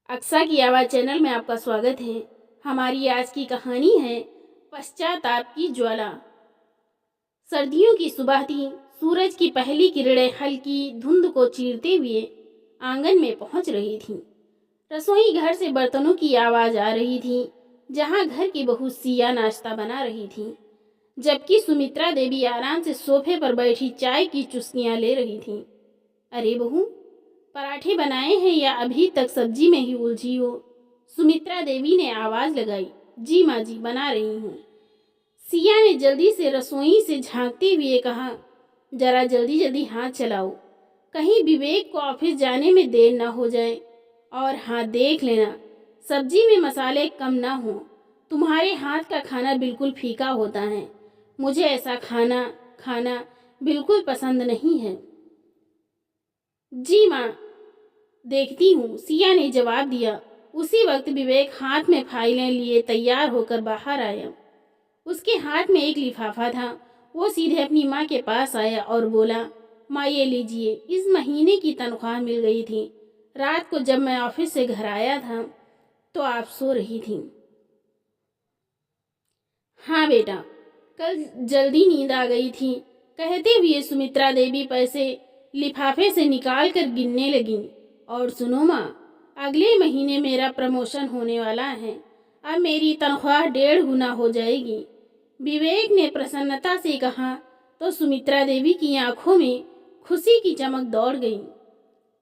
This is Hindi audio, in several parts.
अक्सा की आवाज़ चैनल में आपका स्वागत है। हमारी आज की कहानी है पश्चाताप की ज्वाला। सर्दियों की सुबह थी। सूरज की पहली किरणें हल्की धुंध को चीरते हुए आंगन में पहुंच रही थीं। रसोई घर से बर्तनों की आवाज़ आ रही थी, जहां घर की बहू सिया नाश्ता बना रही थी, जबकि सुमित्रा देवी आराम से सोफे पर बैठी चाय की चुस्कियां ले रही थीं। अरे बहू, पराठे बनाए हैं या अभी तक सब्जी में ही उलझी हो? सुमित्रा देवी ने आवाज लगाई। जी माँ जी, बना रही हूँ। सिया ने जल्दी से रसोई से झांकते हुए कहा, जरा जल्दी जल्दी हाथ चलाओ, कहीं विवेक को ऑफिस जाने में देर ना हो जाए। और हाँ, देख लेना सब्जी में मसाले कम ना हो। तुम्हारे हाथ का खाना बिल्कुल फीका होता है। मुझे ऐसा खाना खाना बिल्कुल पसंद नहीं है। जी माँ, देखती हूँ, सिया ने जवाब दिया। उसी वक्त विवेक हाथ में फाइलें लिए तैयार होकर बाहर आया। उसके हाथ में एक लिफाफा था। वो सीधे अपनी माँ के पास आया और बोला, माँ ये लीजिए, इस महीने की तनख्वाह मिल गई थी। रात को जब मैं ऑफिस से घर आया था तो आप सो रही थी। हाँ बेटा, कल जल्दी नींद आ गई थी, कहते हुए सुमित्रा देवी पैसे लिफाफे से निकाल कर गिनने लगी। और सुनो माँ, अगले महीने मेरा प्रमोशन होने वाला है। अब मेरी तनख्वाह 1.5 गुना हो जाएगी। विवेक ने प्रसन्नता से कहा तो सुमित्रा देवी की आंखों में खुशी की चमक दौड़ गई।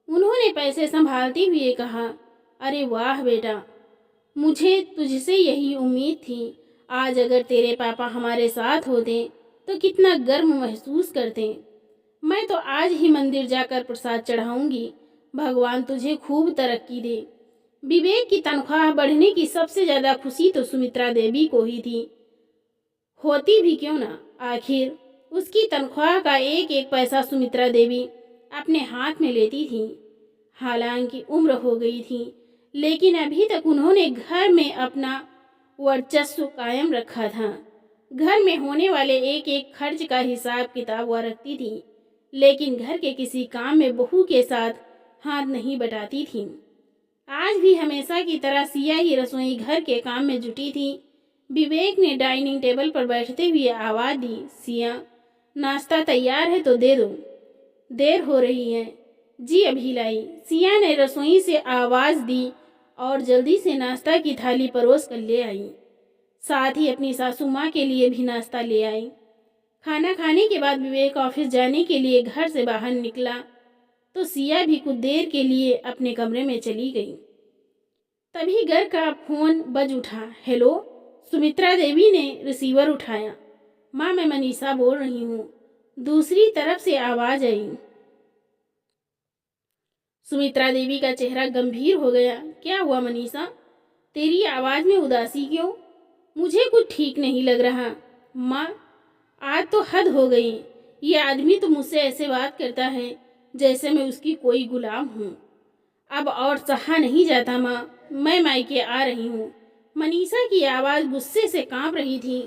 उन्होंने पैसे संभालते हुए कहा, अरे वाह बेटा, मुझे तुझसे यही उम्मीद थी। आज अगर तेरे पापा हमारे साथ होते तो कितना गर्व महसूस करते। मैं तो आज ही मंदिर जाकर प्रसाद चढ़ाऊंगी। भगवान तुझे खूब तरक्की दे। विवेक की तनख्वाह बढ़ने की सबसे ज्यादा खुशी तो सुमित्रा देवी को ही थी। होती भी क्यों ना, आखिर उसकी तनख्वाह का एक एक पैसा सुमित्रा देवी अपने हाथ में लेती थी। हालांकि उम्र हो गई थी, लेकिन अभी तक उन्होंने घर में अपना वर्चस्व कायम रखा था। घर में होने वाले एक एक खर्च का हिसाब किताब वह रखती थी, लेकिन घर के किसी काम में बहू के साथ हाथ नहीं बटाती थी। आज भी हमेशा की तरह सिया ही रसोई घर के काम में जुटी थी। विवेक ने डाइनिंग टेबल पर बैठते हुए आवाज दी, सिया, नाश्ता तैयार है तो दे दो, देर हो रही है। जी अभी लाई, सिया ने रसोई से आवाज दी और जल्दी से नाश्ता की थाली परोस कर ले आई। साथ ही अपनी सासू माँ के लिए भी नाश्ता ले आई। खाना खाने के बाद विवेक ऑफिस जाने के लिए घर से बाहर निकला तो सिया भी कुछ देर के लिए अपने कमरे में चली गई। तभी घर का फोन बज उठा। हेलो, सुमित्रा देवी ने रिसीवर उठाया। माँ, मैं मनीषा बोल रही हूँ। दूसरी तरफ से आवाज आई। सुमित्रा देवी का चेहरा गंभीर हो गया। क्या हुआ मनीषा, तेरी आवाज में उदासी क्यों? मुझे कुछ ठीक नहीं लग रहा। माँ, आज तो हद हो गई। ये आदमी तो मुझसे ऐसे बात करता है जैसे मैं उसकी कोई गुलाम हूँ। अब और सहा नहीं जाता माँ, मैं मायके आ रही हूँ। मनीषा की आवाज़ गुस्से से कांप रही थी।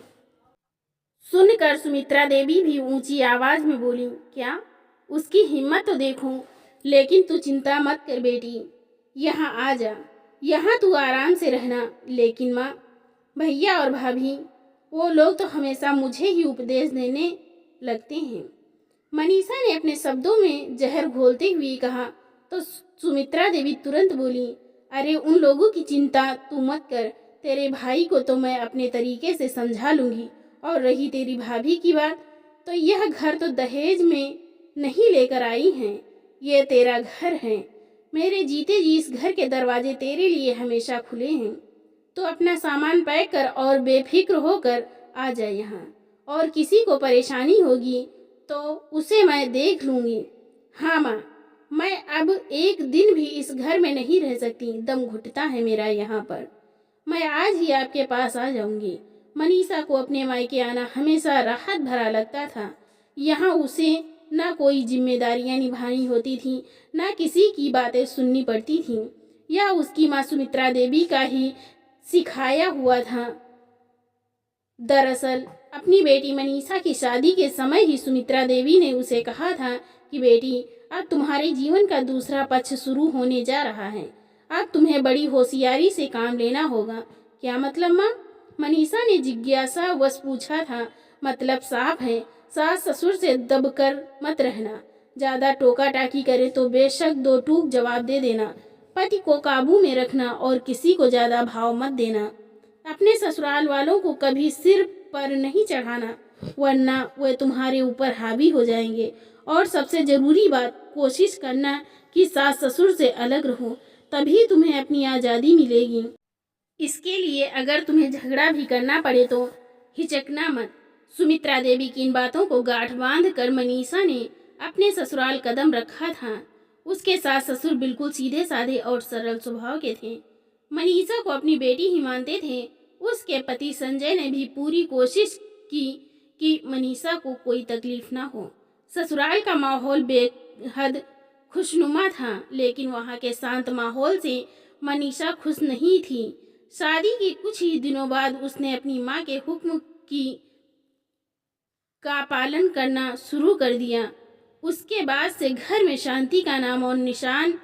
सुनकर सुमित्रा देवी भी ऊंची आवाज में बोली, क्या? उसकी हिम्मत तो देखो। लेकिन तू चिंता मत कर बेटी, यहाँ आ जा, यहाँ तू आराम से रहना। लेकिन माँ, भैया और भाभी, वो लोग तो हमेशा मुझे ही उपदेश देने लगते हैं। मनीषा ने अपने शब्दों में जहर घोलते हुए कहा तो सुमित्रा देवी तुरंत बोली, अरे उन लोगों की चिंता तू मत कर, तेरे भाई को तो मैं अपने तरीके से समझा लूंगी। और रही तेरी भाभी की बात, तो यह घर तो दहेज में नहीं लेकर आई हैं, ये तेरा घर है। मेरे जीते जी इस घर के दरवाजे तेरे लिए हमेशा खुले हैं। तो अपना सामान पैक कर और बेफिक्र होकर आ जाए यहाँ। और किसी को परेशानी होगी तो उसे मैं देख लूँगी। हाँ माँ, मैं अब एक दिन भी इस घर में नहीं रह सकती, दम घुटता है मेरा यहाँ पर। मैं आज ही आपके पास आ जाऊँगी। मनीषा को अपने मायके आना हमेशा राहत भरा लगता था। यहाँ उसे ना कोई जिम्मेदारियाँ निभानी होती थी, ना किसी की बातें सुननी पड़ती थीं। यह उसकी माँ सुमित्रा देवी का ही सिखाया हुआ था। दरअसल अपनी बेटी मनीषा की शादी के समय ही सुमित्रा देवी ने उसे कहा था कि बेटी, अब तुम्हारे जीवन का दूसरा पक्ष शुरू होने जा रहा है। अब तुम्हें बड़ी होशियारी से काम लेना होगा। क्या मतलब माँ? मनीषा ने जिज्ञासावश पूछा था। मतलब साफ है, सास ससुर से दबकर मत रहना। ज़्यादा टोका टाकी करे तो बेशक दो टूक जवाब दे देना। पति को काबू में रखना और किसी को ज़्यादा भाव मत देना। अपने ससुराल वालों को कभी सिर पर नहीं चढ़ाना, वरना वे तुम्हारे ऊपर हावी हो जाएंगे। और सबसे ज़रूरी बात, कोशिश करना कि सास ससुर से अलग रहो, तभी तुम्हें अपनी आज़ादी मिलेगी। इसके लिए अगर तुम्हें झगड़ा भी करना पड़े तो हिचकना मत। सुमित्रा देवी की इन बातों को गांठ बांध कर मनीषा ने अपने ससुराल कदम रखा था। उसके सास ससुर बिल्कुल सीधे साधे और सरल स्वभाव के थे। मनीषा को अपनी बेटी ही मानते थे। उसके पति संजय ने भी पूरी कोशिश की कि मनीषा को कोई तकलीफ ना हो। ससुराल का माहौल बेहद खुशनुमा था, लेकिन वहाँ के शांत माहौल से मनीषा खुश नहीं थी। शादी के कुछ ही दिनों बाद उसने अपनी माँ के हुक्म का पालन करना शुरू कर दिया। उसके बाद से घर में शांति का नाम और निशान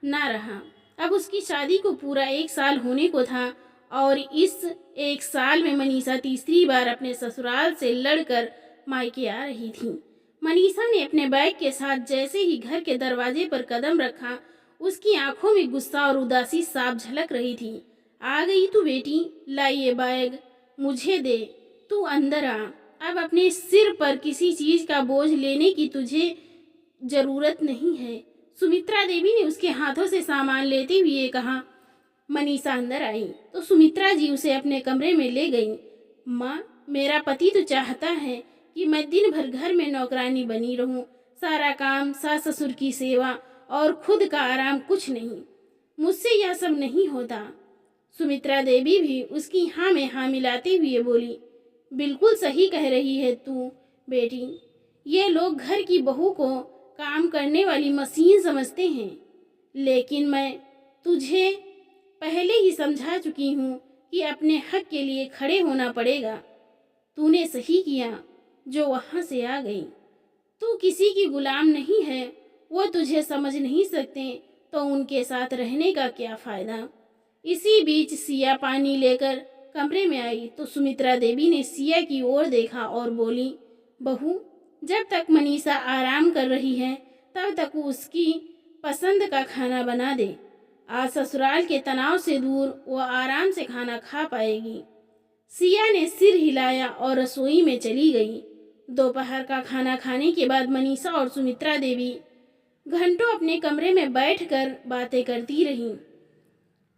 ना रहा। अब उसकी शादी को पूरा 1 साल होने को था और इस 1 साल में मनीषा तीसरी बार अपने ससुराल से लड़कर मायके आ रही थी। मनीषा ने अपने बैग के साथ जैसे ही घर के दरवाजे पर कदम रखा, उसकी आंखों में गुस्सा और उदासी साफ झलक रही थी। आ गई तू बेटी, लाई ये बैग मुझे दे, तू अंदर आ। अब अपने सिर पर किसी चीज का बोझ लेने की तुझे जरूरत नहीं है। सुमित्रा देवी ने उसके हाथों से सामान लेते हुए कहा। मनीषा अंदर आई तो सुमित्रा जी उसे अपने कमरे में ले गई। माँ, मेरा पति तो चाहता है कि मैं दिन भर घर में नौकरानी बनी रहूं, सारा काम, सास ससुर की सेवा और खुद का आराम कुछ नहीं। मुझसे यह सब नहीं होता। सुमित्रा देवी भी उसकी हाँ में हाँ मिलाते हुए बोली। बिल्कुल सही कह रही है तू बेटी। ये लोग घर की बहू को काम करने वाली मशीन समझते हैं, लेकिन मैं तुझे पहले ही समझा चुकी हूँ कि अपने हक के लिए खड़े होना पड़ेगा। तूने सही किया जो वहाँ से आ गई। तू किसी की गुलाम नहीं है। वो तुझे समझ नहीं सकते तो उनके साथ रहने का क्या फ़ायदा। इसी बीच सिया पानी लेकर कमरे में आई तो सुमित्रा देवी ने सिया की ओर देखा और बोली, बहू, जब तक मनीषा आराम कर रही है तब तक उसकी पसंद का खाना बना दे। आज ससुराल के तनाव से दूर वो आराम से खाना खा पाएगी। सिया ने सिर हिलाया और रसोई में चली गई। दोपहर का खाना खाने के बाद मनीषा और सुमित्रा देवी घंटों अपने कमरे में बैठकर बातें करती रहीं।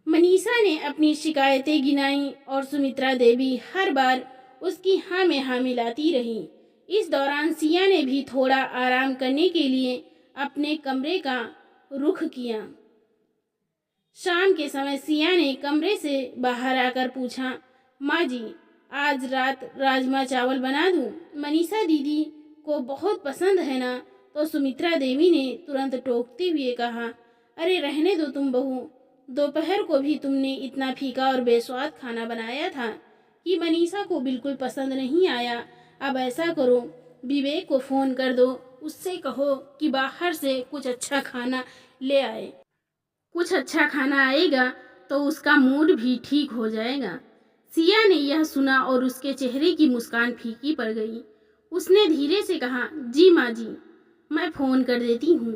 मनीषा ने अपनी शिकायतें गिनाई और सुमित्रा देवी हर बार उसकी हाँ में हाँ मिलाती रही। इस दौरान सिया ने भी थोड़ा आराम करने के लिए अपने कमरे का रुख किया। शाम के समय सिया ने कमरे से बाहर आकर पूछा, माँ जी, आज रात राजमा चावल बना दूँ? मनीषा दीदी को बहुत पसंद है ना? तो सुमित्रा देवी ने तुरंत टोकते हुए कहा, अरे रहने दो तुम बहू। दोपहर को भी तुमने इतना फीका और बेस्वाद खाना बनाया था कि मनीषा को बिल्कुल पसंद नहीं आया। अब ऐसा करो, विवेक को फ़ोन कर दो, उससे कहो कि बाहर से कुछ अच्छा खाना ले आए। कुछ अच्छा खाना आएगा तो उसका मूड भी ठीक हो जाएगा। सिया ने यह सुना और उसके चेहरे की मुस्कान फीकी पड़ गई। उसने धीरे से कहा, जी माँ जी, मैं फ़ोन कर देती हूँ।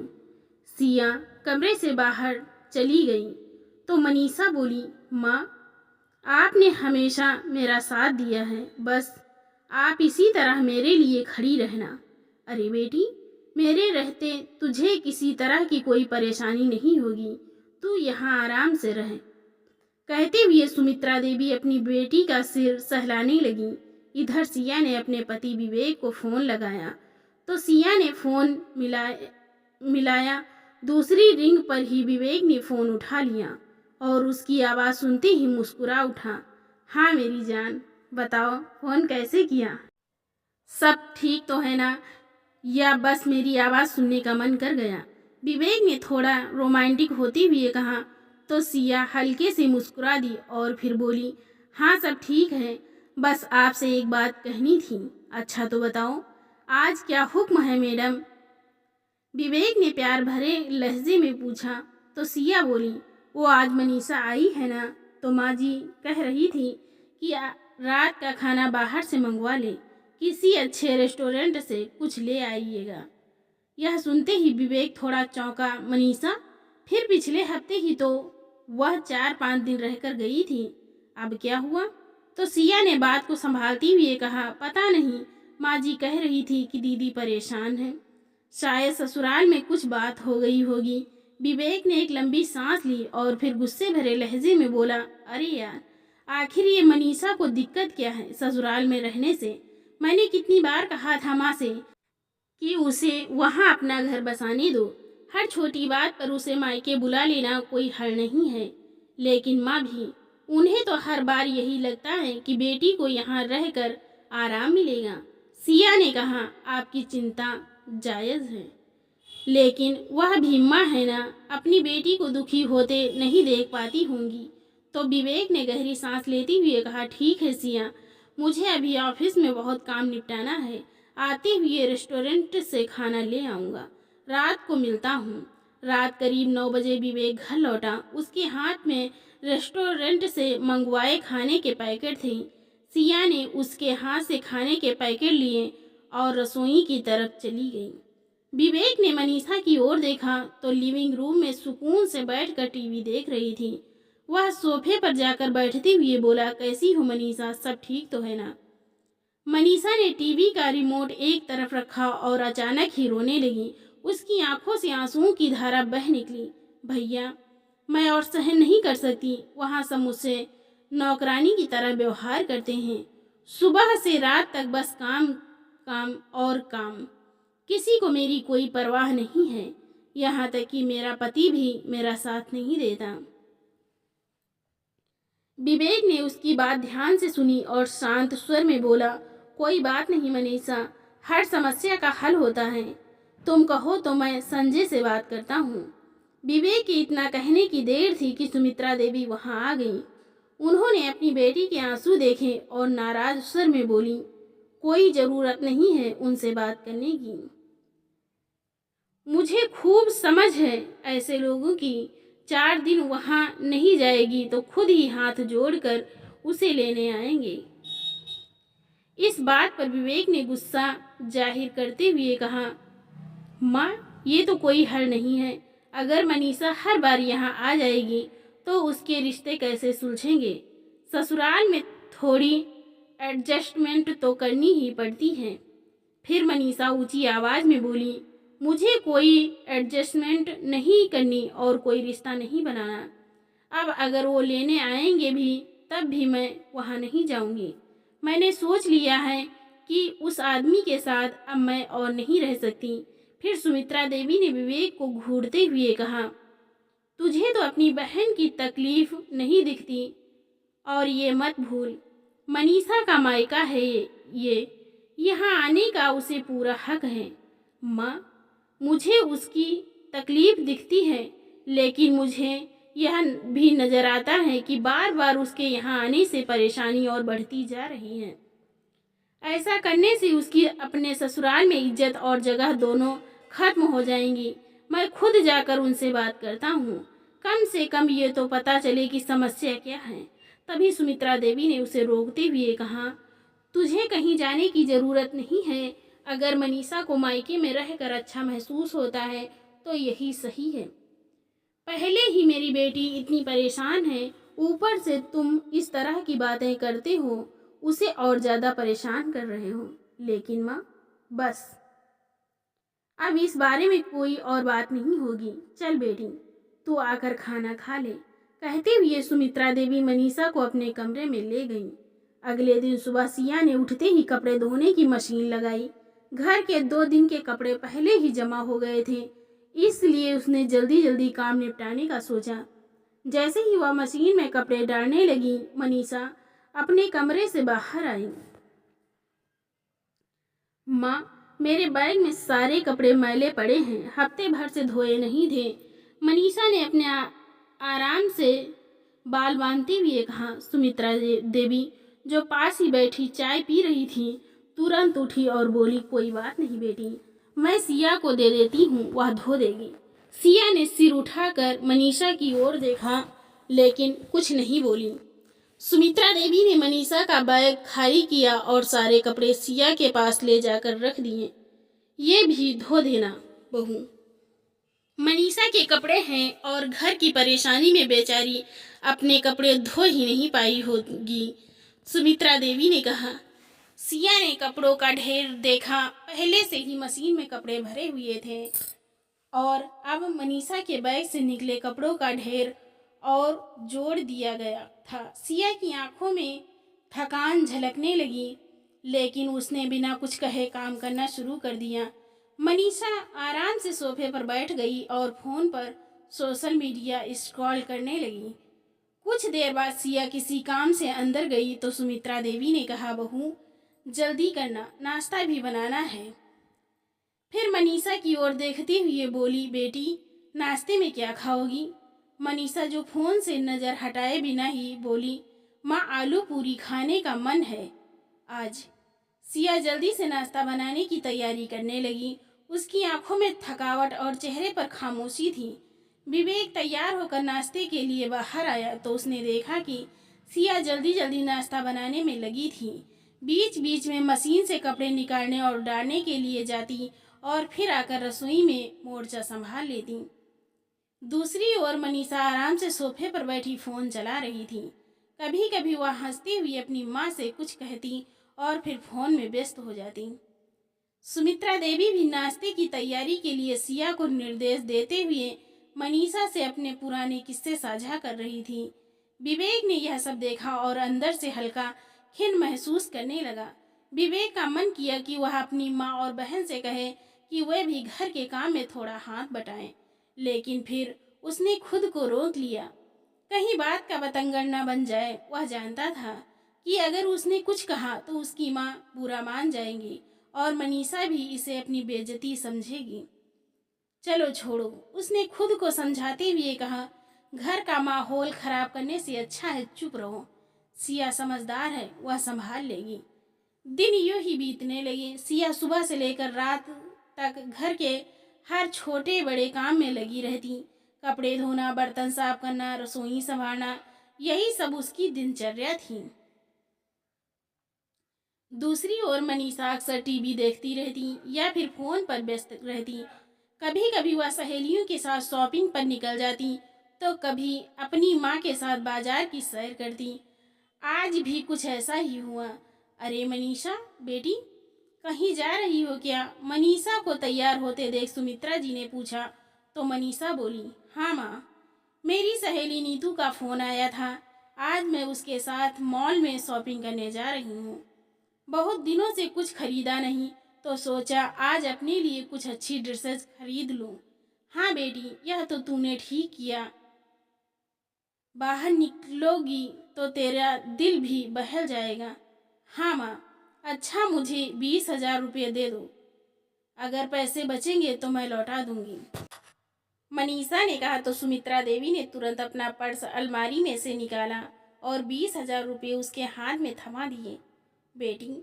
सिया कमरे से बाहर चली गई तो मनीषा बोली, माँ, आपने हमेशा मेरा साथ दिया है, बस आप इसी तरह मेरे लिए खड़ी रहना। अरे बेटी, मेरे रहते तुझे किसी तरह की कोई परेशानी नहीं होगी, तू यहाँ आराम से रह। कहते हुए सुमित्रा देवी अपनी बेटी का सिर सहलाने लगी। इधर सिया ने अपने पति विवेक को फ़ोन लगाया तो सिया ने फ़ोन मिलाया। दूसरी रिंग पर ही विवेक ने फ़ोन उठा लिया और उसकी आवाज़ सुनते ही मुस्कुरा उठा। हाँ मेरी जान, बताओ फ़ोन कैसे किया? सब ठीक तो है ना, या बस मेरी आवाज़ सुनने का मन कर गया? विवेक ने थोड़ा रोमांटिक होते हुए कहा तो सिया हल्के से मुस्कुरा दी और फिर बोली, हाँ सब ठीक है, बस आपसे एक बात कहनी थी। अच्छा तो बताओ, आज क्या हुक्म है मैडम? विवेक ने प्यार भरे लहजे में पूछा तो सिया बोली, वो आज मनीषा आई है ना, तो माँ जी कह रही थी कि रात का खाना बाहर से मंगवा ले, किसी अच्छे रेस्टोरेंट से कुछ ले आइएगा। यह सुनते ही विवेक थोड़ा चौंका। मनीषा? फिर पिछले हफ्ते ही तो वह 4-5 दिन रहकर गई थी, अब क्या हुआ? तो सिया ने बात को संभालती हुए कहा, पता नहीं, माँ जी कह रही थी कि दीदी परेशान है, शायद ससुराल में कुछ बात हो गई होगी। विवेक ने एक लंबी सांस ली और फिर गुस्से भरे लहजे में बोला, अरे यार, आखिर ये मनीषा को दिक्कत क्या है ससुराल में रहने से? मैंने कितनी बार कहा था माँ से कि उसे वहाँ अपना घर बसाने दो। हर छोटी बात पर उसे मायके बुला लेना कोई हल नहीं है। लेकिन माँ भी, उन्हें तो हर बार यही लगता है कि बेटी को यहाँ रहकर आराम मिलेगा। सिया ने कहा, आपकी चिंता जायज़ है, लेकिन वह भी माँ है ना, अपनी बेटी को दुखी होते नहीं देख पाती होंगी। तो विवेक ने गहरी सांस लेते हुए कहा, ठीक है सिया, मुझे अभी ऑफिस में बहुत काम निपटाना है, आते हुए रेस्टोरेंट से खाना ले आऊँगा, रात को मिलता हूँ। रात करीब 9 बजे विवेक घर लौटा। उसके हाथ में रेस्टोरेंट से मंगवाए खाने के पैकेट थे। सिया ने उसके हाथ से खाने के पैकेट लिए और रसोई की तरफ चली गई। विवेक ने मनीषा की ओर देखा तो लिविंग रूम में सुकून से बैठकर टीवी देख रही थी। वह सोफे पर जाकर बैठते हुए बोला, कैसी हो मनीषा, सब ठीक तो है ना? मनीषा ने टीवी का रिमोट एक तरफ रखा और अचानक ही रोने लगी। उसकी आंखों से आंसुओं की धारा बह निकली। भैया, मैं और सहन नहीं कर सकती, वहाँ सब मुझसे नौकरानी की तरह व्यवहार करते हैं। सुबह से रात तक बस काम काम और काम, किसी को मेरी कोई परवाह नहीं है। यहाँ तक कि मेरा पति भी मेरा साथ नहीं देता। विवेक ने उसकी बात ध्यान से सुनी और शांत स्वर में बोला, कोई बात नहीं मनीषा, हर समस्या का हल होता है। तुम कहो तो मैं संजय से बात करता हूँ। विवेक के इतना कहने की देर थी कि सुमित्रा देवी वहाँ आ गई। उन्होंने अपनी बेटी के आंसू देखे और नाराज स्वर में बोली, कोई ज़रूरत नहीं है उनसे बात करने की। मुझे खूब समझ है ऐसे लोगों की। 4 दिन वहाँ नहीं जाएगी तो खुद ही हाथ जोड़कर उसे लेने आएंगे। इस बात पर विवेक ने गुस्सा जाहिर करते हुए कहा, माँ, ये तो कोई हल नहीं है। अगर मनीषा हर बार यहाँ आ जाएगी तो उसके रिश्ते कैसे सुलझेंगे? ससुराल में थोड़ी एडजस्टमेंट तो करनी ही पड़ती है। फिर मनीषा ऊंची आवाज़ में बोली, मुझे कोई एडजस्टमेंट नहीं करनी और कोई रिश्ता नहीं बनाना। अब अगर वो लेने आएंगे भी तब भी मैं वहाँ नहीं जाऊँगी। मैंने सोच लिया है कि उस आदमी के साथ अब मैं और नहीं रह सकती। फिर सुमित्रा देवी ने विवेक को घूरते हुए कहा, तुझे तो अपनी बहन की तकलीफ नहीं दिखती, और ये मत भूल, मनीषा का मायका है ये, यहाँ आने का उसे पूरा हक है। माँ, मुझे उसकी तकलीफ दिखती है, लेकिन मुझे यह भी नज़र आता है कि बार बार उसके यहाँ आने से परेशानी और बढ़ती जा रही है। ऐसा करने से उसकी अपने ससुराल में इज्जत और जगह दोनों खत्म हो जाएंगी। मैं खुद जाकर उनसे बात करता हूँ, कम से कम ये तो पता चले कि समस्या क्या है। तभी सुमित्रा देवी ने उसे रोकते हुए कहा, तुझे कहीं जाने की ज़रूरत नहीं है। अगर मनीषा को मायके में रहकर अच्छा महसूस होता है तो यही सही है। पहले ही मेरी बेटी इतनी परेशान है, ऊपर से तुम इस तरह की बातें करते हो, उसे और ज़्यादा परेशान कर रहे हो। लेकिन माँ, बस अब इस बारे में कोई और बात नहीं होगी। चल बेटी, तू आकर खाना खा ले। कहते हुए सुमित्रा देवी मनीषा को अपने कमरे में ले गई। अगले दिन सुबह सिया ने उठते ही कपड़े धोने की मशीन लगाई। घर के 2 दिन के कपड़े पहले ही जमा हो गए थे, इसलिए उसने जल्दी जल्दी काम निपटाने का सोचा। जैसे ही वह मशीन में कपड़े डालने लगी, मनीषा अपने कमरे से बाहर आई। माँ, मेरे बैग में सारे कपड़े मैले पड़े हैं, हफ्ते भर से धोए नहीं थे। मनीषा ने अपने आराम से बाल बांधते हुए कहा। सुमित्रा देवी, जो पास ही बैठी चाय पी रही थी, तुरंत उठी और बोली, कोई बात नहीं बेटी, मैं सिया को दे देती हूँ, वह धो देगी। सिया ने सिर उठाकर मनीषा की ओर देखा, लेकिन कुछ नहीं बोली। सुमित्रा देवी ने मनीषा का बैग खाली किया और सारे कपड़े सिया के पास ले जाकर रख दिए। ये भी धो देना बहू, मनीषा के कपड़े हैं और घर की परेशानी में बेचारी अपने कपड़े धो ही नहीं पाई होगी, सुमित्रा देवी ने कहा। सिया ने कपड़ों का ढेर देखा। पहले से ही मशीन में कपड़े भरे हुए थे और अब मनीषा के बैग से निकले कपड़ों का ढेर और जोड़ दिया गया था। सिया की आंखों में थकान झलकने लगी, लेकिन उसने बिना कुछ कहे काम करना शुरू कर दिया। मनीषा आराम से सोफे पर बैठ गई और फोन पर सोशल मीडिया स्क्रॉल करने लगी। कुछ देर बाद सिया किसी काम से अंदर गई तो सुमित्रा देवी ने कहा, बहू जल्दी करना, नाश्ता भी बनाना है। फिर मनीषा की ओर देखते हुए बोली, बेटी नाश्ते में क्या खाओगी? मनीषा जो फोन से नज़र हटाए बिना ही बोली, माँ आलू पूरी खाने का मन है आज। सिया जल्दी से नाश्ता बनाने की तैयारी करने लगी। उसकी आंखों में थकावट और चेहरे पर खामोशी थी। विवेक तैयार होकर नाश्ते के लिए बाहर आया तो उसने देखा कि सिया जल्दी जल्दी नाश्ता बनाने में लगी थी। बीच बीच में मशीन से कपड़े निकालने और डालने के लिए जाती और फिर आकर रसोई में मोर्चा संभाल लेती। दूसरी ओर मनीषा आराम से सोफे पर बैठी फोन चला रही थी। कभी कभी वह हंसती हुई अपनी माँ से कुछ कहती और फिर फोन में व्यस्त हो जाती। सुमित्रा देवी भी नाश्ते की तैयारी के लिए सिया को निर्देश देते हुए मनीषा से अपने पुराने किस्से साझा कर रही थी। विवेक ने यह सब देखा और अंदर से हल्का खिन्न महसूस करने लगा। विवेक का मन किया कि वह अपनी माँ और बहन से कहे कि वे भी घर के काम में थोड़ा हाथ बटाएं, लेकिन फिर उसने खुद को रोक लिया। कहीं बात का बतंगड़ न बन जाए। वह जानता था कि अगर उसने कुछ कहा तो उसकी माँ बुरा मान जाएंगी और मनीषा भी इसे अपनी बेइज्जती समझेगी। चलो छोड़ो, उसने खुद को समझाते हुए कहा, घर का माहौल खराब करने से अच्छा है चुप रहो। सिया समझदार है, वह संभाल लेगी। दिन यूं ही बीतने लगे। सिया सुबह से लेकर रात तक घर के हर छोटे बड़े काम में लगी रहती। कपड़े धोना, बर्तन साफ करना, रसोई संभालना, यही सब उसकी दिनचर्या थी। दूसरी ओर मनीषा अक्सर टीवी देखती रहती या फिर फोन पर व्यस्त रहती। कभी कभी वह सहेलियों के साथ शॉपिंग पर निकल जाती तो कभी अपनी माँ के साथ बाजार की सैर करती। आज भी कुछ ऐसा ही हुआ। अरे मनीषा बेटी, कहीं जा रही हो क्या? मनीषा को तैयार होते देख सुमित्रा जी ने पूछा तो मनीषा बोली, हाँ माँ, मेरी सहेली नीतू का फ़ोन आया था। आज मैं उसके साथ मॉल में शॉपिंग करने जा रही हूँ। बहुत दिनों से कुछ खरीदा नहीं तो सोचा आज अपने लिए कुछ अच्छी ड्रेसेस खरीद लूँ। हाँ बेटी, यह तो तूने ठीक किया। बाहर निकलोगी तो तेरा दिल भी बहल जाएगा। हाँ माँ, अच्छा मुझे 20,000 रुपये दे दो। अगर पैसे बचेंगे तो मैं लौटा दूंगी, मनीषा ने कहा तो सुमित्रा देवी ने तुरंत अपना पर्स अलमारी में से निकाला और 20,000 रुपये उसके हाथ में थमा दिए। बेटी,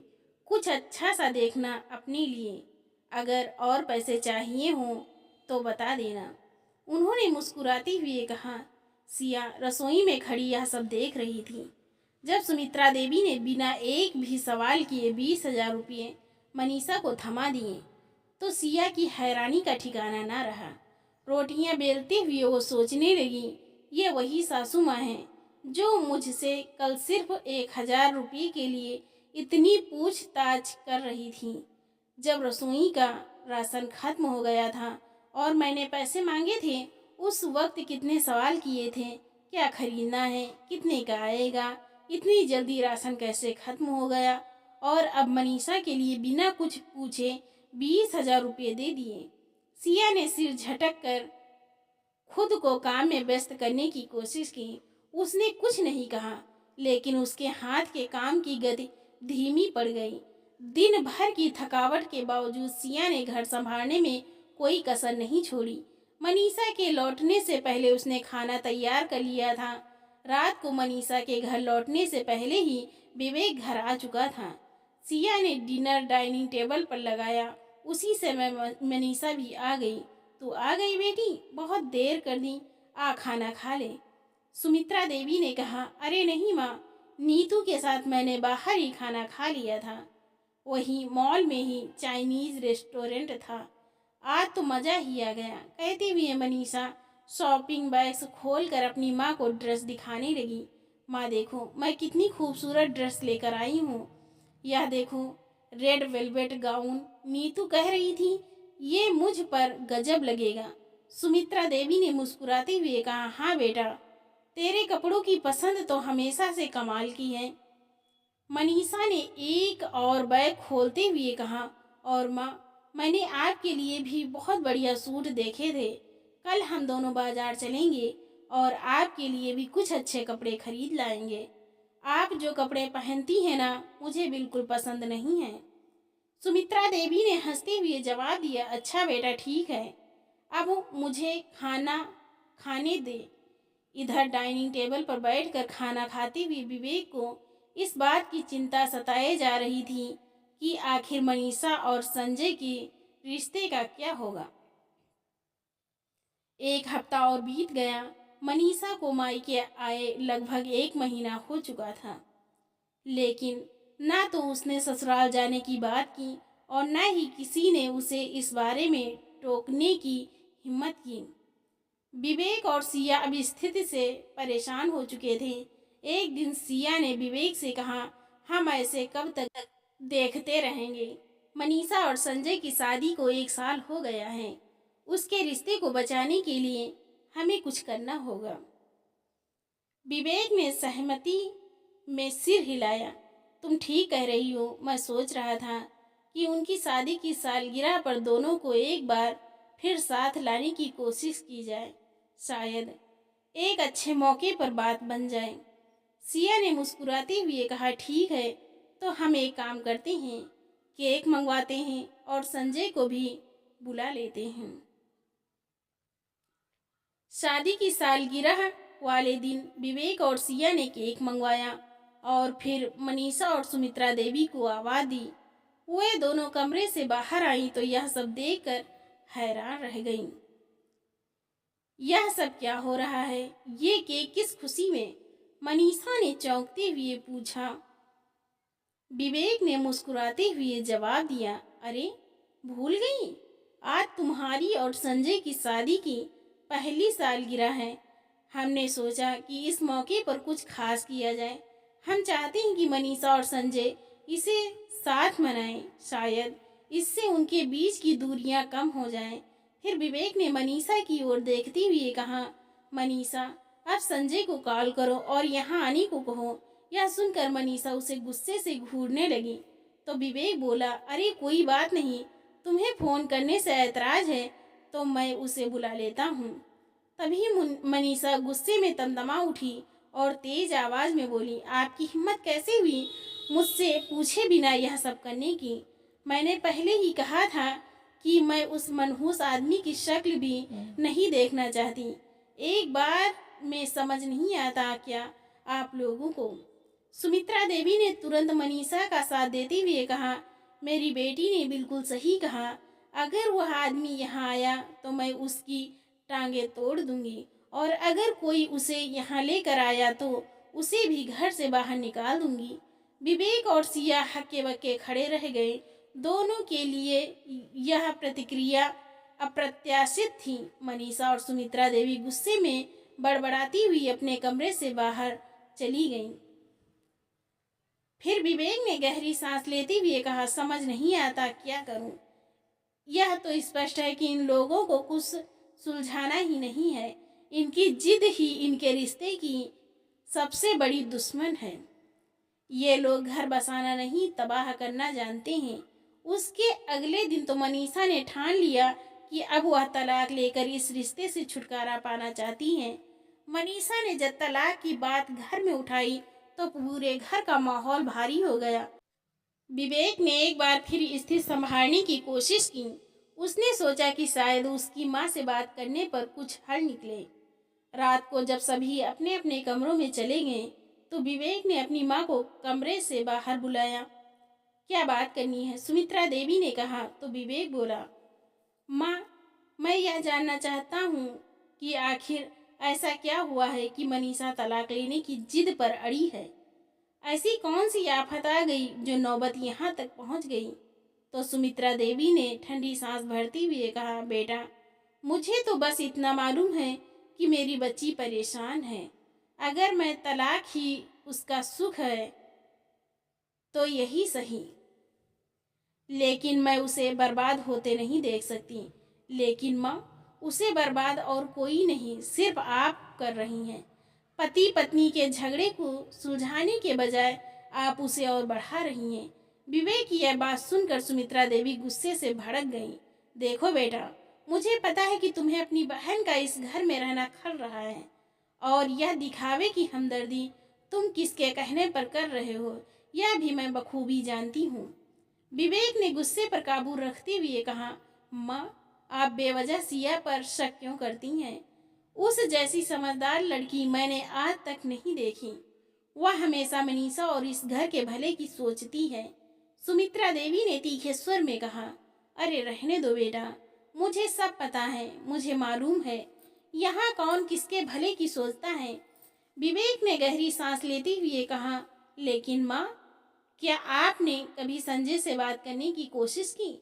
कुछ अच्छा सा देखना अपने लिए, अगर और पैसे चाहिए हों तो बता देना, उन्होंने मुस्कुराते हुए कहा। सिया रसोई में खड़ी यह सब देख रही थी। जब सुमित्रा देवी ने बिना एक भी सवाल किए 20,000 रुपये मनीषा को थमा दिए तो सिया की हैरानी का ठिकाना ना रहा। रोटियां बेलते हुए वो सोचने लगी, ये वही सासू माँ हैं जो मुझसे कल सिर्फ 1,000 रुपये के लिए इतनी पूछताछ कर रही थी। जब रसोई का राशन खत्म हो गया था और मैंने पैसे मांगे थे, उस वक्त कितने सवाल किए थे, क्या खरीदना है, कितने का आएगा, इतनी जल्दी राशन कैसे खत्म हो गया, और अब मनीषा के लिए बिना कुछ पूछे 20,000 रुपये दे दिए। सिया ने सिर झटक कर खुद को काम में व्यस्त करने की कोशिश की। उसने कुछ नहीं कहा, लेकिन उसके हाथ के काम की गति धीमी पड़ गई। दिन भर की थकावट के बावजूद सिया ने घर संभालने में कोई कसर नहीं छोड़ी। मनीषा के लौटने से पहले उसने खाना तैयार कर लिया था। रात को मनीषा के घर लौटने से पहले ही विवेक घर आ चुका था। सिया ने डिनर डाइनिंग टेबल पर लगाया। उसी समय मनीषा भी आ गई। तू आ गई बेटी, बहुत देर कर दी, आ खाना खा ले। सुमित्रा देवी ने कहा, अरे नहीं माँ, नीतू के साथ मैंने बाहर ही खाना खा लिया था, वही मॉल में ही चाइनीज रेस्टोरेंट था। आज तो मज़ा ही आ गया। कहती हुई मनीषा शॉपिंग बैग्स खोलकर अपनी माँ को ड्रेस दिखाने लगी। माँ देखो, मैं कितनी खूबसूरत ड्रेस लेकर आई हूँ, यह देखो, रेड वेलवेट गाउन। नीतू कह रही थी ये मुझ पर गजब लगेगा। सुमित्रा देवी ने मुस्कुराते हुए कहा, हाँ बेटा, तेरे कपड़ों की पसंद तो हमेशा से कमाल की है। मनीषा ने एक और बैग खोलते हुए कहा, और माँ, मैंने आपके लिए भी बहुत बढ़िया सूट देखे थे, कल हम दोनों बाजार चलेंगे और आपके लिए भी कुछ अच्छे कपड़े खरीद लाएंगे। आप जो कपड़े पहनती हैं ना, मुझे बिल्कुल पसंद नहीं हैं। सुमित्रा देवी ने हंसते हुए जवाब दिया, अच्छा बेटा, ठीक है, अब मुझे खाना खाने दे। इधर डाइनिंग टेबल पर बैठकर खाना खाते हुए विवेक को इस बात की चिंता सताए जा रही थी कि आखिर मनीषा और संजय के रिश्ते का क्या होगा। एक हफ्ता और बीत गया। मनीषा को मायके आए लगभग 1 महीना हो चुका था, लेकिन ना तो उसने ससुराल जाने की बात की और न ही किसी ने उसे इस बारे में टोकने की हिम्मत की। विवेक और सिया अब स्थिति से परेशान हो चुके थे। एक दिन सिया ने विवेक से कहा, हम ऐसे कब तक देखते रहेंगे? मनीषा और संजय की शादी को 1 साल हो गया है। उसके रिश्ते को बचाने के लिए हमें कुछ करना होगा। विवेक ने सहमति में सिर हिलाया। तुम ठीक कह रही हो। मैं सोच रहा था कि उनकी शादी की सालगिरह पर दोनों को एक बार फिर साथ लाने की कोशिश की जाए, शायद एक अच्छे मौके पर बात बन जाए। सिया ने मुस्कुराते हुए कहा, ठीक है, तो हम एक काम करते हैं, केक मंगवाते हैं और संजय को भी बुला लेते हैं। शादी की सालगिरह वाले दिन विवेक और सिया ने केक मंगवाया और फिर मनीषा और सुमित्रा देवी को आवाज़ दी। वे दोनों कमरे से बाहर आई तो यह सब देखकर हैरान रह गईं। यह सब क्या हो रहा है? ये केक किस खुशी में? मनीषा ने चौंकते हुए पूछा। विवेक ने मुस्कुराते हुए जवाब दिया, अरे भूल गई, आज तुम्हारी और संजय की शादी की पहली सालगिरह है। हमने सोचा कि इस मौके पर कुछ खास किया जाए। हम चाहते हैं कि मनीषा और संजय इसे साथ मनाएं, शायद इससे उनके बीच की दूरियां कम हो जाएं। फिर विवेक ने मनीषा की ओर देखते हुए कहा, मनीषा, अब संजय को कॉल करो और यहाँ आने को कहो। यह सुनकर मनीषा उसे गुस्से से घूरने लगी तो विवेक बोला, अरे कोई बात नहीं, तुम्हें फ़ोन करने से ऐतराज़ है तो मैं उसे बुला लेता हूँ। तभी मनीषा गुस्से में तमतमा उठी और तेज आवाज़ में बोली, आपकी हिम्मत कैसे हुई मुझसे पूछे बिना यह सब करने की? मैंने पहले ही कहा था कि मैं उस मनहूस आदमी की शक्ल भी नहीं देखना चाहती। एक बार में समझ नहीं आता क्या आप लोगों को? सुमित्रा देवी ने तुरंत मनीषा का साथ देते हुए कहा, मेरी बेटी ने बिल्कुल सही कहा, अगर वह आदमी यहाँ आया तो मैं उसकी टांगें तोड़ दूंगी और अगर कोई उसे यहाँ लेकर आया तो उसे भी घर से बाहर निकाल दूंगी। विवेक और सिया हक्के बक्के खड़े रह गए। दोनों के लिए यह प्रतिक्रिया अप्रत्याशित थी। मनीषा और सुमित्रा देवी गुस्से में बड़बड़ाती हुई अपने कमरे से बाहर चली गईं। फिर विवेक ने गहरी सांस लेते हुए कहा, समझ नहीं आता क्या करूं। यह तो स्पष्ट है कि इन लोगों को कुछ सुलझाना ही नहीं है। इनकी जिद ही इनके रिश्ते की सबसे बड़ी दुश्मन है। ये लोग घर बसाना नहीं, तबाह करना जानते हैं। उसके अगले दिन तो मनीषा ने ठान लिया कि अब वह तलाक लेकर इस रिश्ते से छुटकारा पाना चाहती हैं। मनीषा ने जब तलाक की बात घर में उठाई तो पूरे घर का माहौल भारी हो गया। विवेक ने एक बार फिर स्थिति संभालने की कोशिश की। उसने सोचा कि शायद उसकी माँ से बात करने पर कुछ हल निकले। रात को जब सभी अपने अपने कमरों में चले गए तो विवेक ने अपनी माँ को कमरे से बाहर बुलाया। क्या बात करनी है? सुमित्रा देवी ने कहा तो विवेक बोला, माँ, मैं यह जानना चाहता हूँ कि आखिर ऐसा क्या हुआ है कि मनीषा तलाक लेने की जिद पर अड़ी है। ऐसी कौन सी आफत आ गई जो नौबत यहाँ तक पहुँच गई। तो सुमित्रा देवी ने ठंडी सांस भरते हुए कहा, बेटा, मुझे तो बस इतना मालूम है कि मेरी बच्ची परेशान है। अगर मैं तलाक ही उसका सुख है तो यही सही, लेकिन मैं उसे बर्बाद होते नहीं देख सकती। लेकिन माँ, उसे बर्बाद और कोई नहीं, सिर्फ आप कर रही हैं। पति पत्नी के झगड़े को सुलझाने के बजाय आप उसे और बढ़ा रही हैं। विवेक की यह बात सुनकर सुमित्रा देवी गुस्से से भड़क गईं। देखो बेटा, मुझे पता है कि तुम्हें अपनी बहन का इस घर में रहना खल रहा है, और यह दिखावे की हमदर्दी तुम किसके कहने पर कर रहे हो, यह भी मैं बखूबी जानती हूँ। विवेक ने गुस्से पर काबू रखते हुए कहा, माँ, आप बेवजह सिया पर शक क्यों करती हैं? उस जैसी समझदार लड़की मैंने आज तक नहीं देखी। वह हमेशा मनीषा और इस घर के भले की सोचती है। सुमित्रा देवी ने तीखे स्वर में कहा, अरे रहने दो बेटा, मुझे सब पता है, मुझे मालूम है यहाँ कौन किसके भले की सोचता है। विवेक ने गहरी सांस लेते हुए कहा, लेकिन माँ, क्या आपने कभी संजय से बात करने की कोशिश की?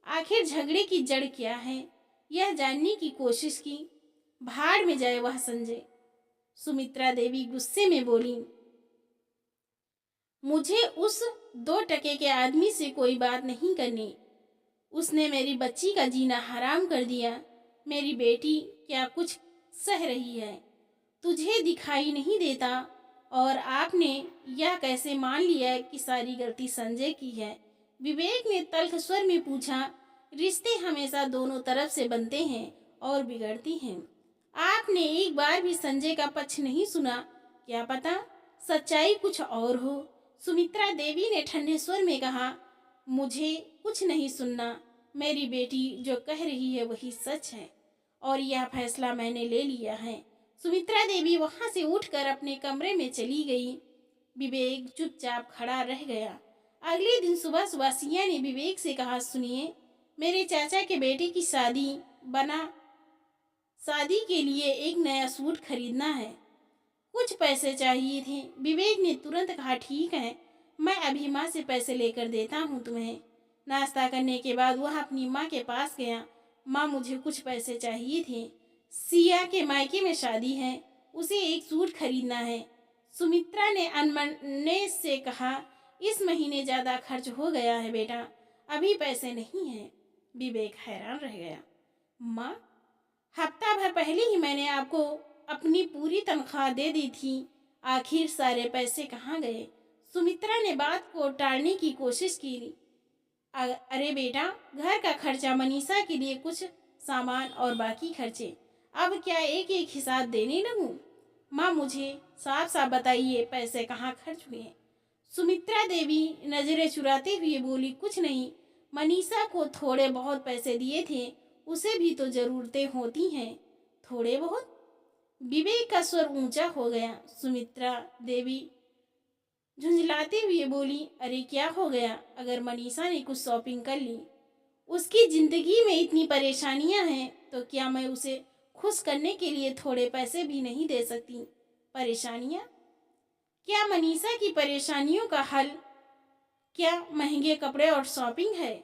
आखिर झगड़े की जड़ क्या है, यह जानने की कोशिश की? भाड़ में जाए वह संजय। सुमित्रा देवी गुस्से में बोली, मुझे उस 2 टके के आदमी से कोई बात नहीं करनी। उसने मेरी बच्ची का जीना हराम कर दिया। मेरी बेटी क्या कुछ सह रही है, तुझे दिखाई नहीं देता? और आपने यह कैसे मान लिया कि सारी गलती संजय की है? विवेक ने तल्ख स्वर में पूछा, रिश्ते हमेशा दोनों तरफ से बनते हैं और बिगड़ती हैं। आपने एक बार भी संजय का पक्ष नहीं सुना। क्या पता सच्चाई कुछ और हो। सुमित्रा देवी ने ठंडे स्वर में कहा, मुझे कुछ नहीं सुनना। मेरी बेटी जो कह रही है वही सच है, और यह फैसला मैंने ले लिया है। सुमित्रा देवी वहां से उठकर अपने कमरे में चली गई। विवेक चुपचाप खड़ा रह गया। अगले दिन सुबह सुबह सिया ने विवेक से कहा, सुनिए, मेरे चाचा के बेटे की शादी के लिए एक नया सूट खरीदना है, कुछ पैसे चाहिए थे। विवेक ने तुरंत कहा, ठीक है, मैं अभी माँ से पैसे लेकर देता हूँ तुम्हें। नाश्ता करने के बाद वह अपनी माँ के पास गया। माँ, मुझे कुछ पैसे चाहिए थे। सिया के मायके में शादी है, उसे एक सूट खरीदना है। सुमित्रा ने अनमने से कहा, इस महीने ज़्यादा खर्च हो गया है बेटा, अभी पैसे नहीं हैं। विवेक हैरान रह गया। माँ, हफ्ता भर पहले ही मैंने आपको अपनी पूरी तनख्वाह दे दी थी, आखिर सारे पैसे कहाँ गए? सुमित्रा ने बात को टालने की कोशिश की। अरे बेटा, घर का खर्चा, मनीषा के लिए कुछ सामान और बाकी खर्चे, अब क्या एक एक हिसाब देने लगूं? माँ, मुझे साफ साफ बताइए, पैसे कहाँ खर्च हुए? सुमित्रा देवी नजरें चुराते हुए बोली, कुछ नहीं, मनीषा को थोड़े बहुत पैसे दिए थे, उसे भी तो जरूरतें होती हैं। थोड़े बहुत? विवेक का स्वर ऊंचा हो गया। सुमित्रा देवी झुंझलाते हुए बोली, अरे क्या हो गया? अगर मनीषा ने कुछ शॉपिंग कर ली, उसकी जिंदगी में इतनी परेशानियां हैं, तो क्या मैं उसे खुश करने के लिए थोड़े पैसे भी नहीं दे सकती? परेशानियां? क्या मनीषा की परेशानियों का हल क्या महंगे कपड़े और शॉपिंग है?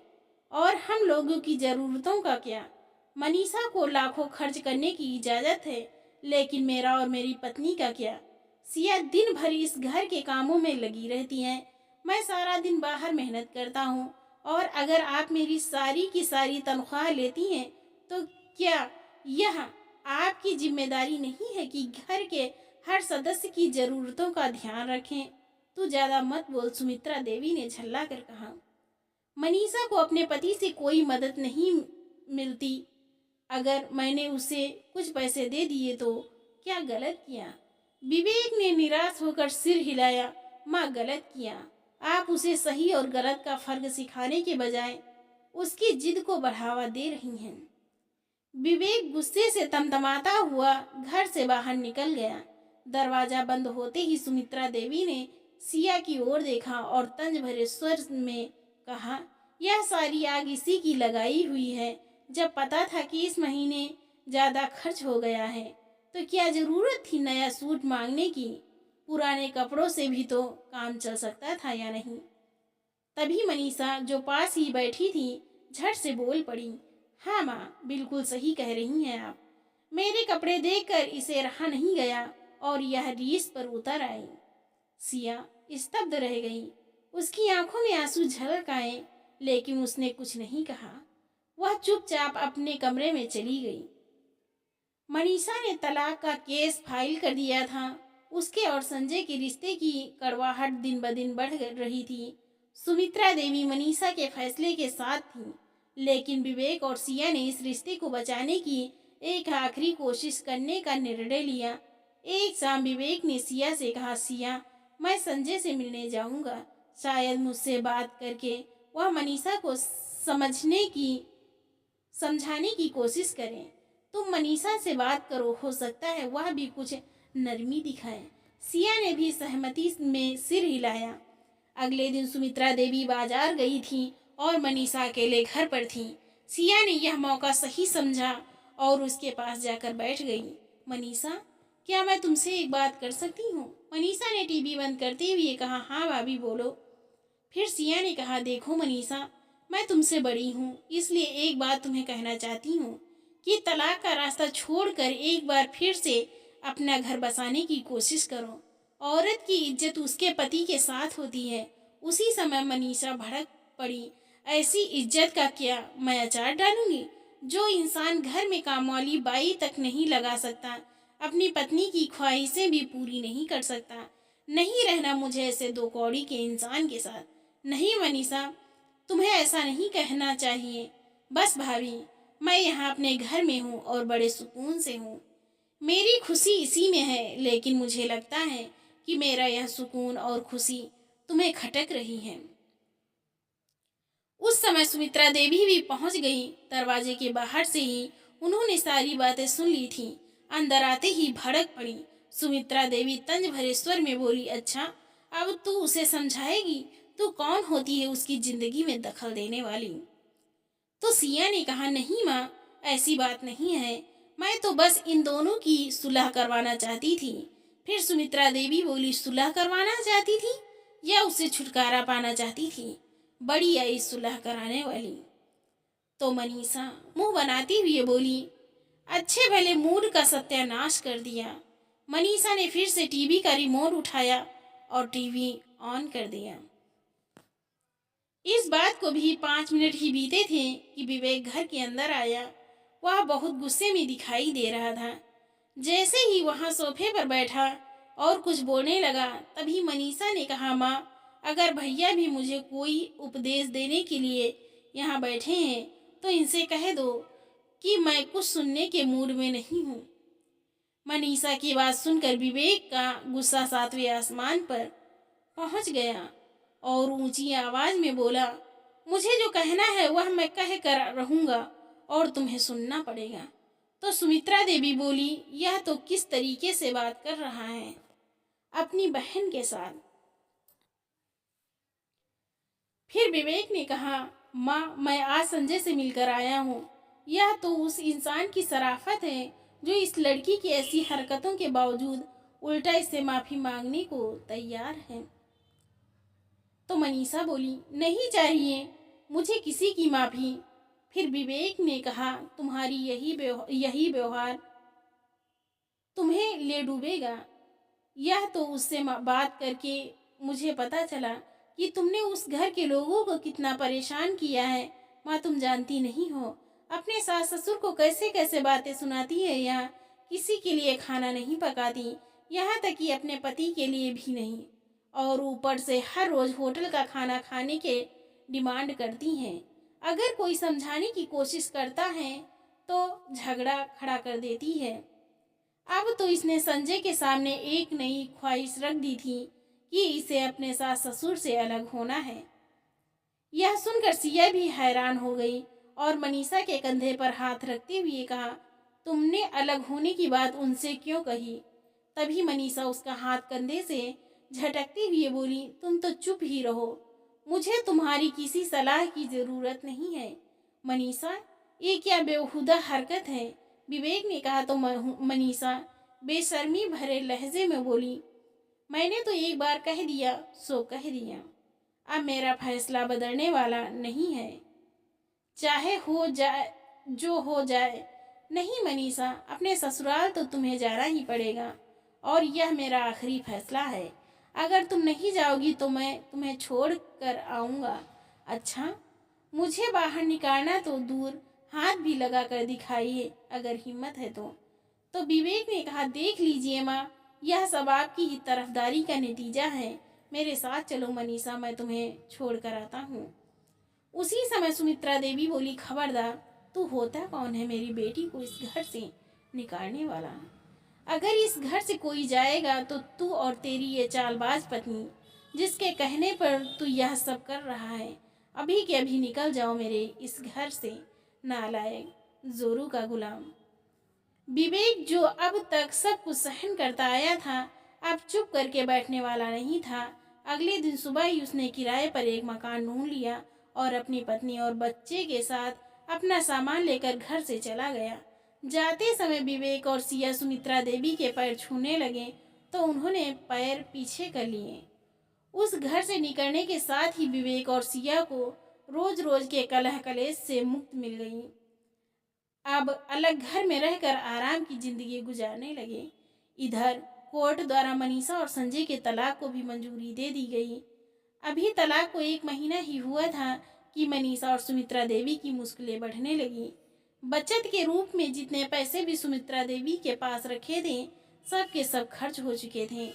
और हम लोगों की ज़रूरतों का क्या? मनीषा को लाखों खर्च करने की इजाज़त है, लेकिन मेरा और मेरी पत्नी का क्या? सिया दिन भर इस घर के कामों में लगी रहती हैं, मैं सारा दिन बाहर मेहनत करता हूँ, और अगर आप मेरी सारी की सारी तनख्वाह लेती हैं, तो क्या यह आपकी जिम्मेदारी नहीं है कि घर के हर सदस्य की ज़रूरतों का ध्यान रखें? तू ज़्यादा मत बोल, सुमित्रा देवी ने झल्ला कर कहा। मनीषा को अपने पति से कोई मदद नहीं मिलती। अगर मैंने उसे कुछ पैसे दे दिए तो क्या गलत किया? विवेक ने निराश होकर सिर हिलाया। माँ, गलत किया। आप उसे सही और गलत का फर्क सिखाने के बजाय उसकी जिद को बढ़ावा दे रही हैं। विवेक गुस्से से तमतमाता हुआ घर से बाहर निकल गया। दरवाजा बंद होते ही सुमित्रा देवी ने सिया की ओर देखा और तंज भरे स्वर में कहा, यह सारी आग इसी की लगाई हुई है। जब पता था कि इस महीने ज़्यादा खर्च हो गया है तो क्या ज़रूरत थी नया सूट मांगने की? पुराने कपड़ों से भी तो काम चल सकता था या नहीं? तभी मनीषा जो पास ही बैठी थी झट से बोल पड़ी, हाँ माँ, बिल्कुल सही कह रही हैं आप। मेरे कपड़े देखकर इसे रहा नहीं गया और यह रीस पर उतर आई। सिया स्तब्ध रह गई। उसकी आंखों में आंसू झलक आए, लेकिन उसने कुछ नहीं कहा। वह चुपचाप अपने कमरे में चली गई। मनीषा ने तलाक का केस फाइल कर दिया था। उसके और संजय के रिश्ते की कड़वाहट दिन ब दिन बढ़ रही थी। सुमित्रा देवी मनीषा के फैसले के साथ थी, लेकिन विवेक और सिया ने इस रिश्ते को बचाने की एक आखिरी कोशिश करने का निर्णय लिया। एक शाम विवेक ने सिया से कहा, सिया, मैं संजय से मिलने जाऊंगा। शायद मुझसे बात करके वह मनीषा को समझाने की कोशिश करें। तुम मनीषा से बात करो, हो सकता है वह भी कुछ नरमी दिखाए। सिया ने भी सहमति में सिर हिलाया। अगले दिन सुमित्रा देवी बाजार गई थी और मनीषा अकेले घर पर थी। सिया ने यह मौका सही समझा और उसके पास जाकर बैठ गई। मनीषा, क्या मैं तुमसे एक बात कर सकती हूँ? मनीषा ने टीवी बंद करते हुए कहा, हाँ भाभी बोलो। फिर सिया ने कहा, देखो मनीषा, मैं तुमसे बड़ी हूँ, इसलिए एक बात तुम्हें कहना चाहती हूँ कि तलाक का रास्ता छोड़कर एक बार फिर से अपना घर बसाने की कोशिश करो। औरत की इज्जत उसके पति के साथ होती है। उसी समय मनीषा भड़क पड़ी, ऐसी इज्जत का क्या मैं अचार डालूंगी? जो इंसान घर में कामवाली बाई तक नहीं लगा सकता, अपनी पत्नी की ख्वाहिशें भी पूरी नहीं कर सकता, नहीं रहना मुझे ऐसे दो कौड़ी के इंसान के साथ। नहीं मनीषा, तुम्हें ऐसा नहीं कहना चाहिए। बस भाभी, मैं यहाँ अपने घर में हूँ और बड़े सुकून से हूँ। मेरी खुशी इसी में है, लेकिन मुझे लगता है कि मेरा यह सुकून और खुशी तुम्हें खटक रही है। उस समय सुमित्रा देवी भी पहुंच गई। दरवाजे के बाहर से ही उन्होंने सारी बातें सुन ली थी। अंदर आते ही भड़क पड़ी। सुमित्रा देवी तंज भरे स्वर में बोली, अच्छा, अब तू उसे समझाएगी? तू कौन होती है उसकी जिंदगी में दखल देने वाली? तो सिया ने कहा, नहीं माँ, ऐसी बात नहीं है, मैं तो बस इन दोनों की सुलह करवाना चाहती थी। फिर सुमित्रा देवी बोली, सुलह करवाना चाहती थी या उससे छुटकारा पाना चाहती थी? बड़ी आई सुलह कराने वाली। तो मनीषा मुंह बनाती हुई बोली, अच्छे भले मूड का सत्यानाश कर दिया। मनीषा ने फिर से टीवी का रिमोट उठाया और टीवी ऑन कर दिया। इस बात को भी 5 मिनट ही बीते थे कि विवेक घर के अंदर आया। वह बहुत गुस्से में दिखाई दे रहा था। जैसे ही वहां सोफे पर बैठा और कुछ बोलने लगा, तभी मनीषा ने कहा, माँ, अगर भैया भी मुझे कोई उपदेश देने के लिए यहाँ बैठे हैं तो इनसे कह दो कि मैं कुछ सुनने के मूड में नहीं हूँ। मनीषा की बात सुनकर विवेक का गुस्सा 7वें आसमान पर पहुँच गया और ऊंची आवाज में बोला, मुझे जो कहना है वह मैं कह कर रहूंगा और तुम्हें सुनना पड़ेगा। तो सुमित्रा देवी बोली, यह तो किस तरीके से बात कर रहा है अपनी बहन के साथ। फिर विवेक ने कहा, माँ, मैं आज संजय से मिलकर आया हूँ। यह तो उस इंसान की शराफत है जो इस लड़की की ऐसी हरकतों के बावजूद उल्टा इससे माफी मांगने को तैयार है। तो मनीषा बोली, नहीं चाहिए मुझे किसी की माफी। फिर विवेक ने कहा, तुम्हारी यही व्यवहार तुम्हें ले डूबेगा। यह तो उससे बात करके मुझे पता चला कि तुमने उस घर के लोगों को कितना परेशान किया है। माँ, तुम जानती नहीं हो अपने सास ससुर को कैसे कैसे बातें सुनाती है। यहाँ किसी के लिए खाना नहीं पकाती, यहाँ तक कि अपने पति के लिए भी नहीं, और ऊपर से हर रोज होटल का खाना खाने के डिमांड करती हैं। अगर कोई समझाने की कोशिश करता है तो झगड़ा खड़ा कर देती है। अब तो इसने संजय के सामने एक नई ख्वाहिश रख दी थी कि इसे अपने सास ससुर से अलग होना है। यह सुनकर सिया भी हैरान हो गई और मनीषा के कंधे पर हाथ रखते हुए कहा, तुमने अलग होने की बात उनसे क्यों कही? तभी मनीषा उसका हाथ कंधे से झटकते हुए बोली, तुम तो चुप ही रहो, मुझे तुम्हारी किसी सलाह की जरूरत नहीं है। मनीषा, ये क्या बेहुदा हरकत है। विवेक ने कहा तो मनीषा बेशर्मी भरे लहजे में बोली, मैंने तो एक बार कह दिया सो कह दिया, अब मेरा फैसला बदलने वाला नहीं है, चाहे हो जाए जो हो जाए। नहीं मनीषा, अपने ससुराल तो तुम्हें जाना ही पड़ेगा और यह मेरा आखिरी फैसला है। अगर तुम नहीं जाओगी तो मैं तुम्हें छोड़ कर आऊँगा। अच्छा, मुझे बाहर निकालना तो दूर, हाथ भी लगा कर दिखाइए अगर हिम्मत है तो विवेक ने कहा, देख लीजिए माँ, यह सब आपकी ही तरफदारी का नतीजा है। मेरे साथ चलो मनीषा, मैं तुम्हें छोड़ कर आता हूँ। उसी समय सुमित्रा देवी बोली, खबरदार, तू होता कौन है मेरी बेटी को इस घर से निकालने वाला? अगर इस घर से कोई जाएगा तो तू और तेरी ये चालबाज पत्नी, जिसके कहने पर तू यह सब कर रहा है, अभी के अभी निकल जाओ मेरे इस घर से, नालायक, जोरू का गुलाम। विवेक, जो अब तक सब कुछ सहन करता आया था, अब चुप करके बैठने वाला नहीं था। अगले दिन सुबह ही उसने किराए पर एक मकान ढूंढ लिया और अपनी पत्नी और बच्चे के साथ अपना सामान लेकर घर से चला गया। जाते समय विवेक और सिया सुमित्रा देवी के पैर छूने लगे तो उन्होंने पैर पीछे कर लिए। उस घर से निकलने के साथ ही विवेक और सिया को रोज रोज के कलह कलेश से मुक्ति मिल गई। अब अलग घर में रहकर आराम की जिंदगी गुजारने लगे। इधर कोर्ट द्वारा मनीषा और संजय के तलाक को भी मंजूरी दे दी गई। अभी तलाक को 1 महीना ही हुआ था कि मनीषा और सुमित्रा देवी की मुश्किलें बढ़ने लगी। बचत के रूप में जितने पैसे भी सुमित्रा देवी के पास रखे थे, सब के सब खर्च हो चुके थे।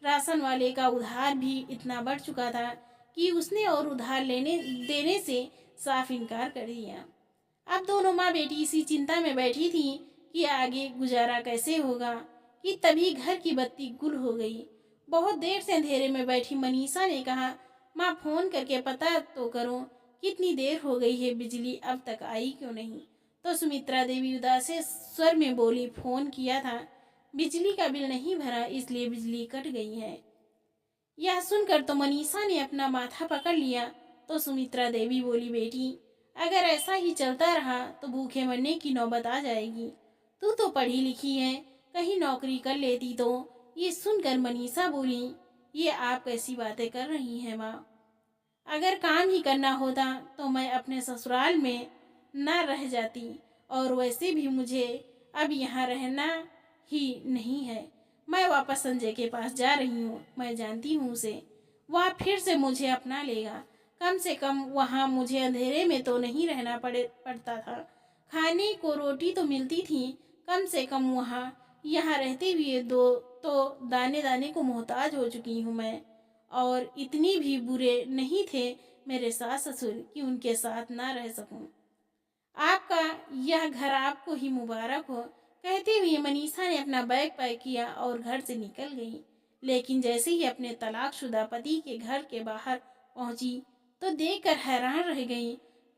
राशन वाले का उधार भी इतना बढ़ चुका था कि उसने और उधार लेने देने से साफ इनकार कर दिया। अब दोनों माँ बेटी इसी चिंता में बैठी थी कि आगे गुजारा कैसे होगा कि तभी घर की बत्ती गुल हो गई। बहुत देर से अंधेरे में बैठी मनीषा ने कहा, माँ फोन करके पता तो करो कितनी देर हो गई है, बिजली अब तक आई क्यों नहीं? तो सुमित्रा देवी उदास स्वर में बोली, फोन किया था, बिजली का बिल नहीं भरा इसलिए बिजली कट गई है। यह सुनकर तो मनीषा ने अपना माथा पकड़ लिया। तो सुमित्रा देवी बोली, बेटी, अगर ऐसा ही चलता रहा तो भूखे मरने की नौबत आ जाएगी। तू तो पढ़ी लिखी है, कहीं नौकरी कर लेती तो। ये सुनकर मनीषा बोली, ये आप कैसी बातें कर रही हैं माँ? अगर काम ही करना होता तो मैं अपने ससुराल में न रह जाती, और वैसे भी मुझे अब यहाँ रहना ही नहीं है। मैं वापस संजय के पास जा रही हूँ। मैं जानती हूँ उसे, वह फिर से मुझे अपना लेगा। कम से कम वहाँ मुझे अंधेरे में तो नहीं रहना पड़ता था। खाने को रोटी तो मिलती थी, कम से कम वहाँ यहाँ रहते हुए तो दाने दाने को मोहताज हो चुकी हूँ मैं। और इतनी भी बुरे नहीं थे मेरे सास ससुर कि उनके साथ ना रह सकूं। आपका यह घर आपको ही मुबारक हो। कहते हुए मनीषा ने अपना बैग पैक किया और घर से निकल गई। लेकिन जैसे ही अपने तलाकशुदा पति के घर के बाहर पहुंची तो देखकर हैरान रह गई,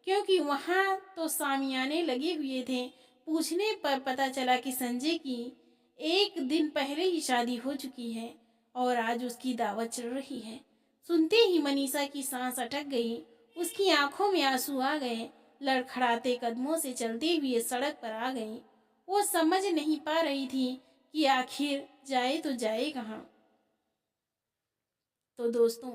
क्योंकि वहां तो सामियाने लगे हुए थे। पूछने पर पता चला कि संजय की 1 दिन पहले ही शादी हो चुकी है और आज उसकी दावत चल रही है। सुनते ही मनीषा की सांस अटक गई, उसकी आंखों में आंसू आ गए। लड़खड़ाते कदमों से चलते हुए सड़क पर आ गई। वो समझ नहीं पा रही थी कि आखिर जाए तो जाए कहाँ। तो दोस्तों,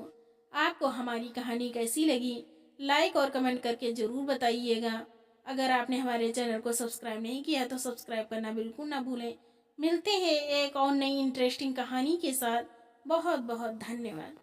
आपको हमारी कहानी कैसी लगी, लाइक और कमेंट करके ज़रूर बताइएगा। अगर आपने हमारे चैनल को सब्सक्राइब नहीं किया तो सब्सक्राइब करना बिल्कुल ना भूलें। मिलते हैं एक और नई इंटरेस्टिंग कहानी के साथ। बहुत बहुत धन्यवाद।